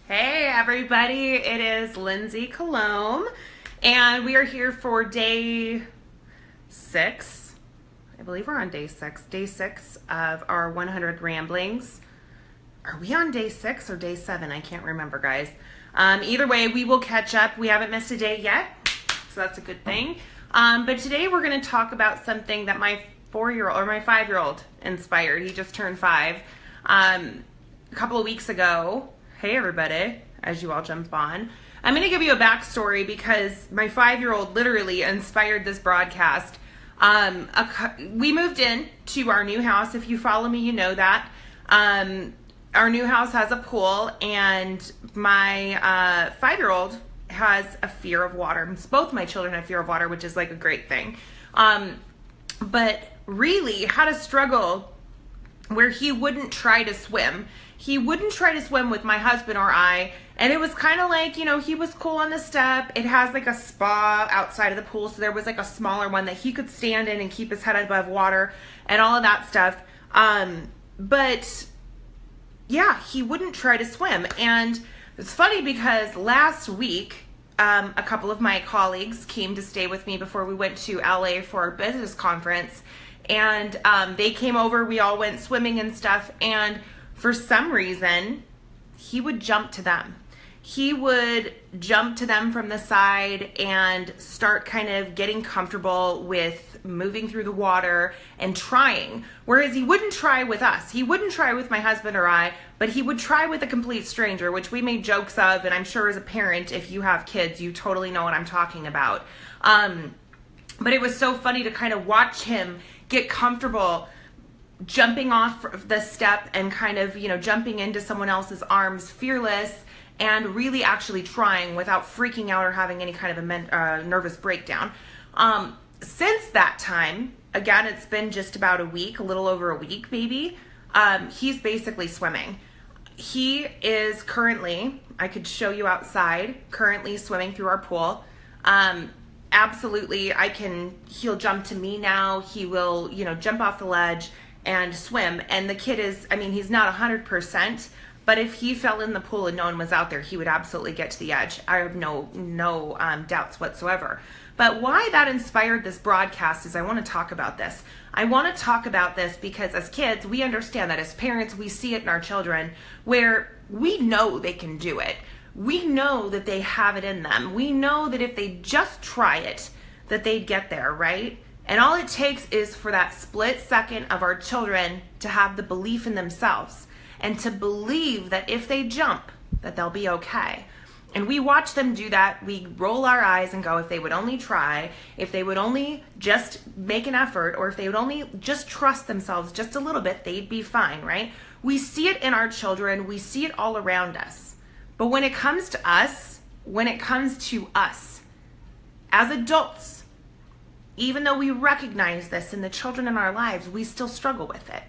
Hey everybody, it is Lindsay Colomb, and we are here for day 6. I believe we're on day 6 of our 100 ramblings. Are we on day 6 or day 7? I can't remember, guys. Either way, we will catch up. We haven't missed a day yet, so that's a good thing. But today we're going to talk about something that my 5-year-old inspired. He just turned 5 a couple of weeks ago. Hey everybody, as you all jump on. I'm going to give you a backstory because my 5-year-old literally inspired this broadcast. We moved in to our new house. If you follow me, you know that. Our new house has a pool, and my 5-year-old has a fear of water. Both my children have fear of water, which is like a great thing. But really had a struggle where he wouldn't try to swim. He wouldn't try to swim with my husband or I, and it was kind of like, he was cool on the step. It has like a spa outside of the pool, so there was like a smaller one that he could stand in and keep his head above water and all of that stuff. But yeah, he wouldn't try to swim. And it's funny because last week, a couple of my colleagues came to stay with me before we went to LA for our business conference, and they came over. We all went swimming and stuff, and for some reason, he would jump to them. He would jump to them from the side and start kind of getting comfortable with moving through the water and trying. Whereas he wouldn't try with us. He wouldn't try with my husband or I, but he would try with a complete stranger, which we made jokes of, and I'm sure as a parent, if you have kids, you totally know what I'm talking about. But it was so funny to kind of watch him get comfortable jumping off the step and kind of, jumping into someone else's arms, fearless, and really actually trying without freaking out or having any kind of a nervous breakdown. Since that time, again, it's been just about a week, a little over a week maybe, he's basically swimming. He is currently, I could show you outside, currently swimming through our pool. Absolutely, he'll jump to me now. He will, jump off the ledge and swim. And the kid is, he's not 100%, but if he fell in the pool and no one was out there, he would absolutely get to the edge. I have no doubts whatsoever. But why that inspired this broadcast is I want to talk about this. I want to talk about this because as kids, we understand that as parents, we see it in our children where we know they can do it. We know that they have it in them. We know that if they just try it, that they'd get there, right? And all it takes is for that split second of our children to have the belief in themselves and to believe that if they jump, that they'll be okay. And we watch them do that. We roll our eyes and go, if they would only try, if they would only just make an effort, or if they would only just trust themselves just a little bit, they'd be fine, right? We see it in our children. We see it all around us. But when it comes to us, as adults, even though we recognize this in the children in our lives, we still struggle with it.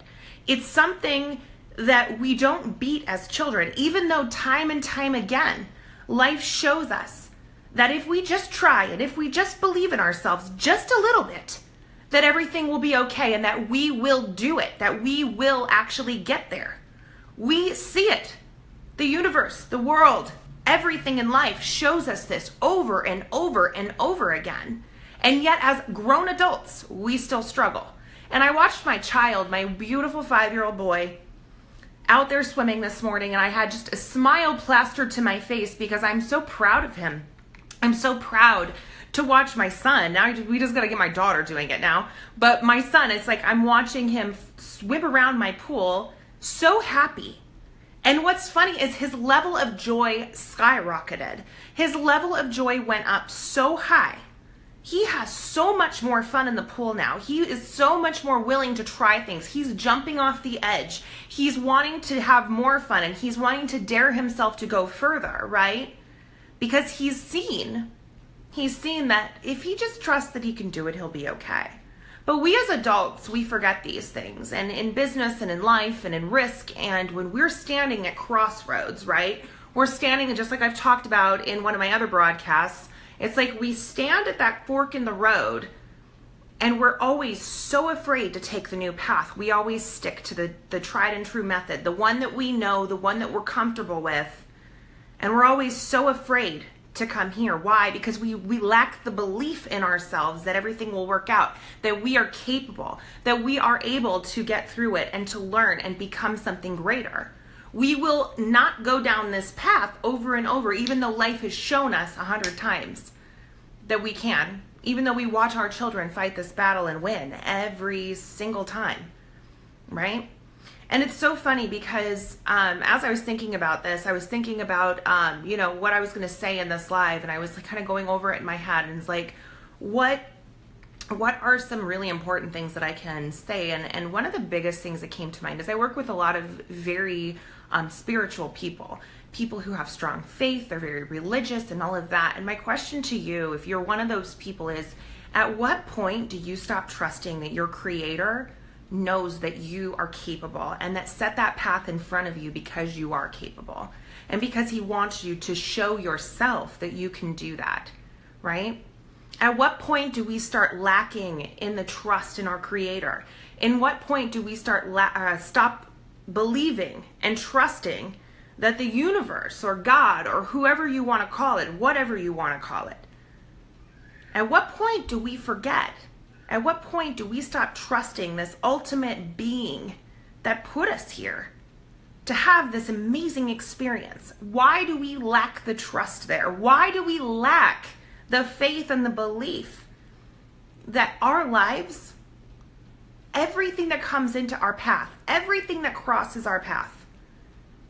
It's something that we don't beat as children, even though time and time again, life shows us that if we just try and if we just believe in ourselves just a little bit, that everything will be okay and that we will do it, that we will actually get there. We see it. The universe, the world, everything in life shows us this over and over and over again. And yet as grown adults, we still struggle. And I watched my child, my beautiful 5-year-old boy, out there swimming this morning, and I had just a smile plastered to my face because I'm so proud of him. I'm so proud to watch my son. Now we just got to get my daughter doing it now. But my son, it's like I'm watching him swim around my pool, so happy. And what's funny is his level of joy skyrocketed. His level of joy went up so high. He has so much more fun in the pool now. He is so much more willing to try things. He's jumping off the edge. He's wanting to have more fun, and he's wanting to dare himself to go further, right? Because he's seen that if he just trusts that he can do it, he'll be okay. But we as adults, we forget these things. And in business and in life and in risk, and when we're standing at crossroads, right? We're standing, just like I've talked about in one of my other broadcasts, it's like we stand at that fork in the road and we're always so afraid to take the new path. We always stick to the tried and true method, the one that we know, the one that we're comfortable with. And we're always so afraid to come here. Why? Because we lack the belief in ourselves that everything will work out, that we are capable, that we are able to get through it and to learn and become something greater. We will not go down this path over and over, even though life has shown us 100 times that we can, even though we watch our children fight this battle and win every single time, right? And it's so funny because as I was thinking about this, I was thinking about, what I was going to say in this live, and I was kind of going over it in my head, and it's like, what are some really important things that I can say? And one of the biggest things that came to mind is I work with a lot of very spiritual people who have strong faith, they're very religious and all of that. And my question to you, if you're one of those people, is at what point do you stop trusting that your creator knows that you are capable and that set that path in front of you because you are capable and because he wants you to show yourself that you can do that, right? At what point do we start lacking in the trust in our creator? In what point do we stop believing and trusting that the universe or God or whoever you want to call it, whatever you want to call it, at what point do we forget? At what point do we stop trusting this ultimate being that put us here to have this amazing experience? Why do we lack the trust there? Why do we lack the faith and the belief that our lives, everything that comes into our path, everything that crosses our path,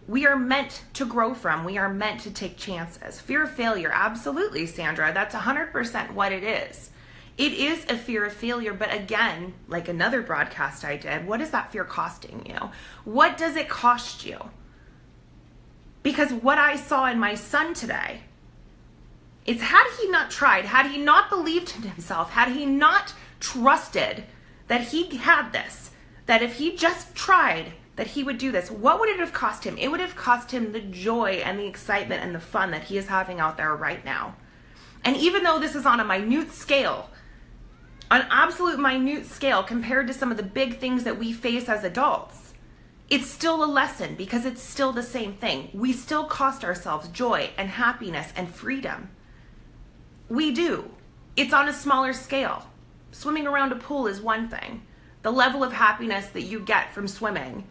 we are meant to grow from, we are meant to take chances. Fear of failure, absolutely, Sandra, that's 100% what it is. It is a fear of failure, but again, like another broadcast I did, what is that fear costing you? What does it cost you? Because what I saw in my son today, it's had he not tried, had he not believed in himself, had he not trusted that he had this, that if he just tried, that he would do this, what would it have cost him? It would have cost him the joy and the excitement and the fun that he is having out there right now. And even though this is on a minute scale, an absolute minute scale compared to some of the big things that we face as adults, it's still a lesson because it's still the same thing. We still cost ourselves joy and happiness and freedom. We do. It's on a smaller scale. Swimming around a pool is one thing. The level of happiness that you get from swimming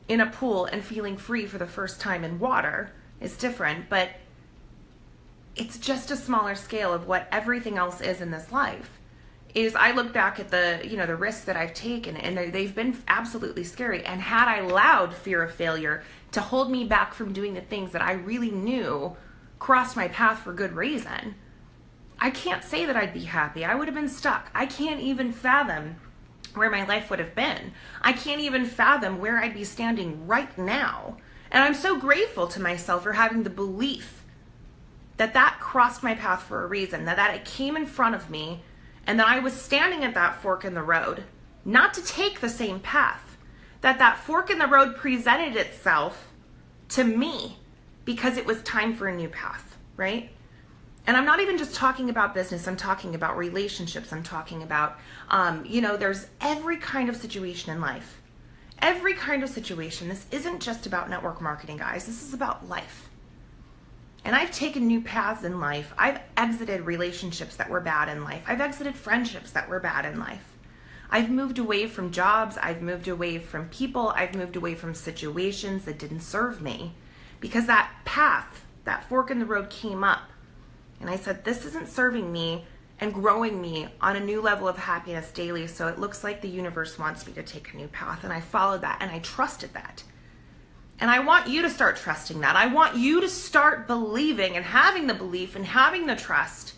in a pool and feeling free for the first time in water is different, but it's just a smaller scale of what everything else is in this life. Is I look back at the risks that I've taken, and they've been absolutely scary. And had I allowed fear of failure to hold me back from doing the things that I really knew crossed my path for good reason, I can't say that I'd be happy. I would have been stuck. I can't even fathom where my life would have been. I can't even fathom where I'd be standing right now. And I'm so grateful to myself for having the belief that crossed my path for a reason, that it came in front of me, and that I was standing at that fork in the road, not to take the same path, that fork in the road presented itself to me because it was time for a new path, right? And I'm not even just talking about business, I'm talking about relationships, I'm talking about, there's every kind of situation in life. Every kind of situation. This isn't just about network marketing, guys. This is about life. And I've taken new paths in life. I've exited relationships that were bad in life. I've exited friendships that were bad in life. I've moved away from jobs. I've moved away from people. I've moved away from situations that didn't serve me because that path, that fork in the road came up. And I said, this isn't serving me and growing me on a new level of happiness daily. So it looks like the universe wants me to take a new path. And I followed that and I trusted that. And I want you to start trusting that. I want you to start believing and having the belief and having the trust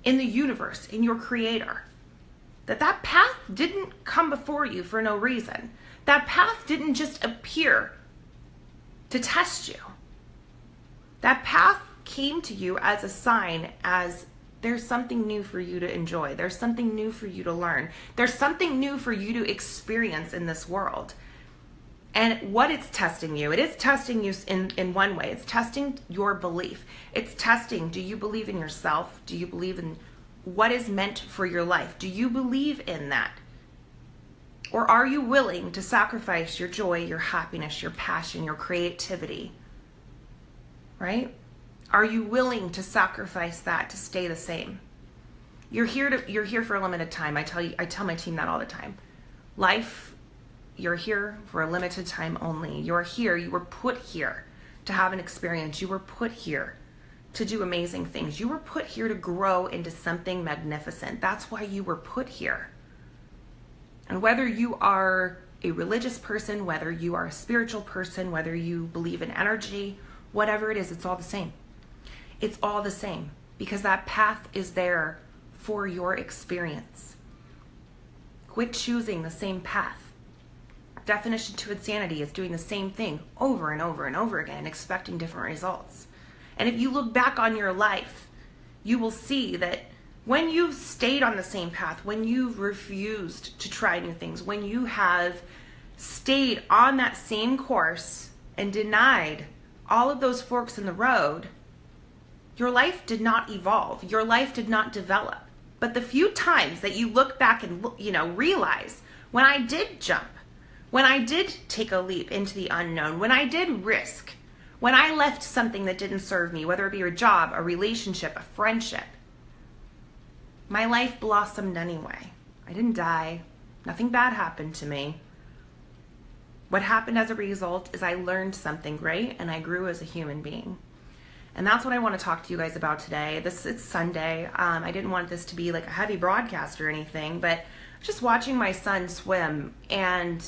in the universe, in your creator. That path didn't come before you for no reason. That path didn't just appear to test you. That path came to you as a sign, as there's something new for you to enjoy. There's something new for you to learn. There's something new for you to experience in this world. And what it's testing you, it is testing you in one way. It's testing your belief. It's testing, do you believe in yourself? Do you believe in what is meant for your life? Do you believe in that? Or are you willing to sacrifice your joy, your happiness, your passion, your creativity? Right? Are you willing to sacrifice that to stay the same? You're here for a limited time. I tell my team that all the time. Life, you're here for a limited time only. You're here, you were put here to have an experience. You were put here to do amazing things. You were put here to grow into something magnificent. That's why you were put here. And whether you are a religious person, whether you are a spiritual person, whether you believe in energy, whatever it is, it's all the same. It's all the same because that path is there for your experience. Quit choosing the same path. Definition to insanity is doing the same thing over and over and over again, expecting different results. And if you look back on your life, you will see that when you've stayed on the same path, when you've refused to try new things, when you have stayed on that same course and denied all of those forks in the road, your life did not evolve. Your life did not develop. But the few times that you look back and realize, when I did jump, when I did take a leap into the unknown, when I did risk, when I left something that didn't serve me, whether it be a job, a relationship, a friendship, my life blossomed anyway. I didn't die. Nothing bad happened to me. What happened as a result is I learned something great and I grew as a human being. And that's what I want to talk to you guys about today. It's Sunday. I didn't want this to be like a heavy broadcast or anything, but just watching my son swim, and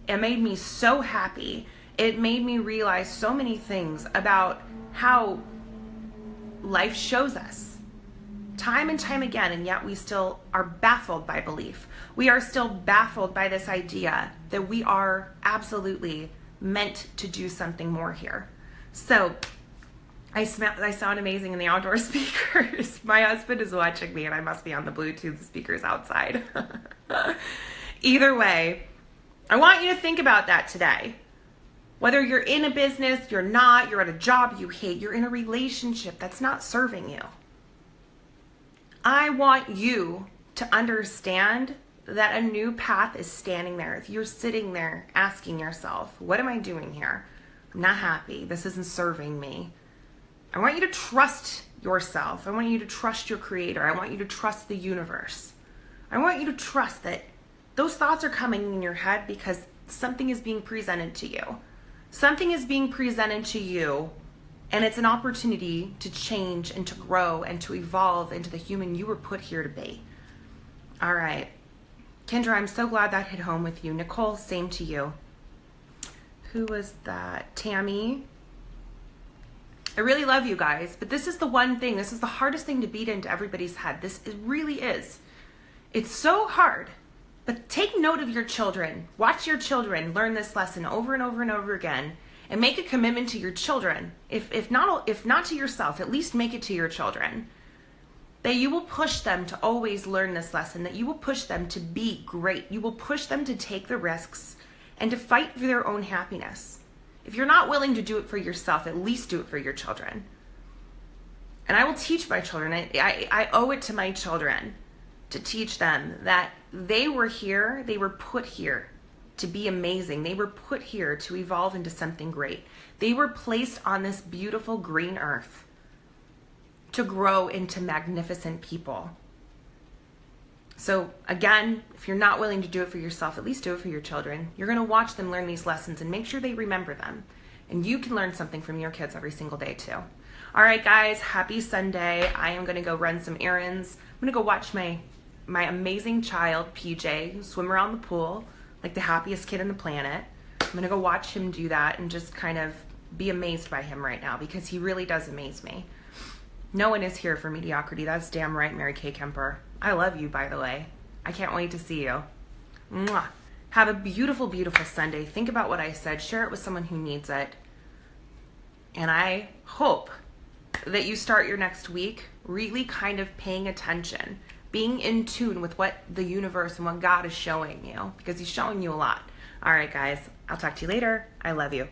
it made me so happy. It made me realize so many things about how life shows us time and time again, and yet we still are baffled by belief. We are still baffled by this idea that we are absolutely meant to do something more here. So I sound amazing in the outdoor speakers. My husband is watching me and I must be on the Bluetooth speakers outside. Either way, I want you to think about that today. Whether you're in a business, you're not, you're at a job you hate, you're in a relationship that's not serving you. I want you to understand that a new path is standing there. If you're sitting there asking yourself, what am I doing here? I'm not happy. This isn't serving me. I want you to trust yourself. I want you to trust your creator. I want you to trust the universe. I want you to trust that those thoughts are coming in your head because something is being presented to you. Something is being presented to you, and it's an opportunity to change and to grow and to evolve into the human you were put here to be. All right. Kendra, I'm so glad that hit home with you. Nicole, same to you. Who was that? Tammy. I really love you guys, but this is the one thing, this is the hardest thing to beat into everybody's head. It really is. It's so hard, but take note of your children. Watch your children learn this lesson over and over and over again, and make a commitment to your children. If not to yourself, at least make it to your children. That you will push them to always learn this lesson, that you will push them to be great. You will push them to take the risks and to fight for their own happiness. If you're not willing to do it for yourself, at least do it for your children. And I will teach my children. I owe it to my children to teach them that they were here, they were put here to be amazing. They were put here to evolve into something great. They were placed on this beautiful green earth to grow into magnificent people. So again, if you're not willing to do it for yourself, at least do it for your children. You're going to watch them learn these lessons and make sure they remember them. And you can learn something from your kids every single day too. All right, guys, happy Sunday. I am going to go run some errands. I'm going to go watch my amazing child, PJ, swim around the pool like the happiest kid on the planet. I'm going to go watch him do that and just kind of be amazed by him right now because he really does amaze me. No one is here for mediocrity. That's damn right, Mary Kay Kemper. I love you, by the way. I can't wait to see you. Mwah. Have a beautiful, beautiful Sunday. Think about what I said. Share it with someone who needs it. And I hope that you start your next week really kind of paying attention, being in tune with what the universe and what God is showing you, because he's showing you a lot. All right, guys. I'll talk to you later. I love you.